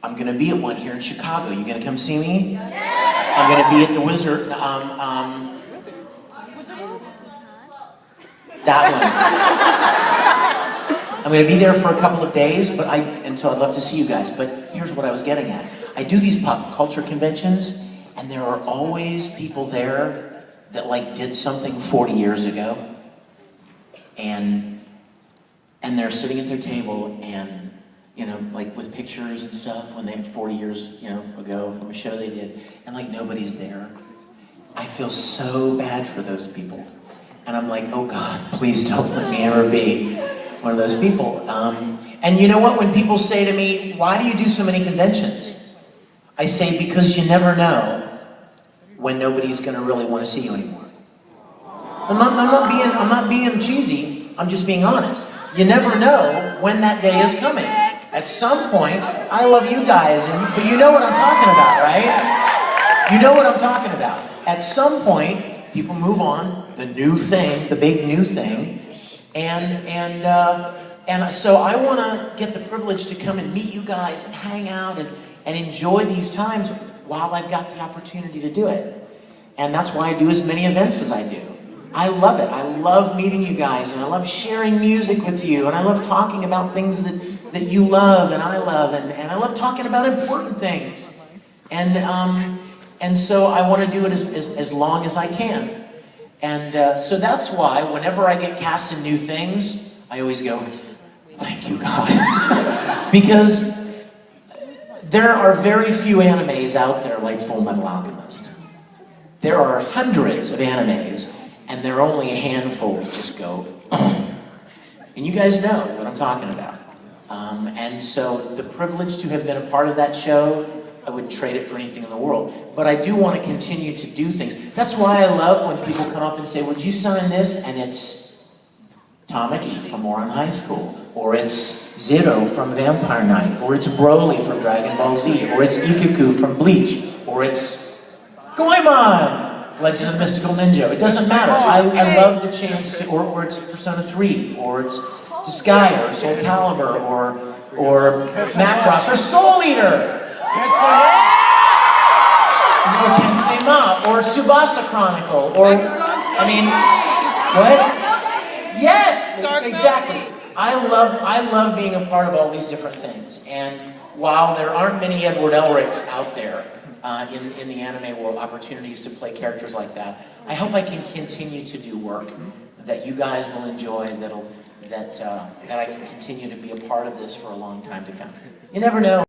I'm going to be at one here in Chicago. You going to come see me? I'm going to be at the Wizard, that one. I'm going to be there for a couple of days, and so I'd love to see you guys. But here's what I was getting at. I do these pop culture conventions, and there are always people there that like did something 40 years ago, and they're sitting at their table, and you know, like with pictures and stuff when they 40 years, you know, ago from a show they did, and like nobody's there. I feel so bad for those people, and I'm like, oh God, please don't let me ever be one of those people. And you know what? When people say to me, why do you do so many conventions? I say, because you never know when nobody's going to really want to see you anymore. I'm not being cheesy. I'm just being honest. You never know when that day is coming. At some point, I love you guys, but you know what I'm talking about, right? You know what I'm talking about. At some point, people move on, the new thing, the big new thing, and so I want to get the privilege to come and meet you guys and hang out and enjoy these times while I've got the opportunity to do it. And that's why I do as many events as I do. I love it. I love meeting you guys, and I love sharing music with you, and I love talking about things that you love and I love, and I love talking about important things. And so I want to do it as long as I can. And so that's why whenever I get cast in new things, I always go, thank you, God. Because there are very few animes out there like Full Metal Alchemist. There are hundreds of animes, and there are only a handful that just go, and you guys know what I'm talking about. And so the privilege to have been a part of that show, I wouldn't trade it for anything in the world. But I do want to continue to do things. That's why I love when people come up and say, would you sign this? And it's Tamaki from Moron High School, or it's Zero from Vampire Knight, or it's Broly from Dragon Ball Z, or it's Ikuku from Bleach, or it's Goemon, Legend of the Mystical Ninja. It doesn't matter. I love the chance to, or it's Persona 3, or it's Disgaea, or Soul Calibur, or Macross, or Soul Eater! Or Tsubasa Chronicle, or, I mean, what? Yes, exactly. I love being a part of all these different things. And while there aren't many Edward Elrics out there in the anime world, opportunities to play characters like that, I hope I can continue to do work that you guys will enjoy, that I can continue to be a part of this for a long time to come. You never know.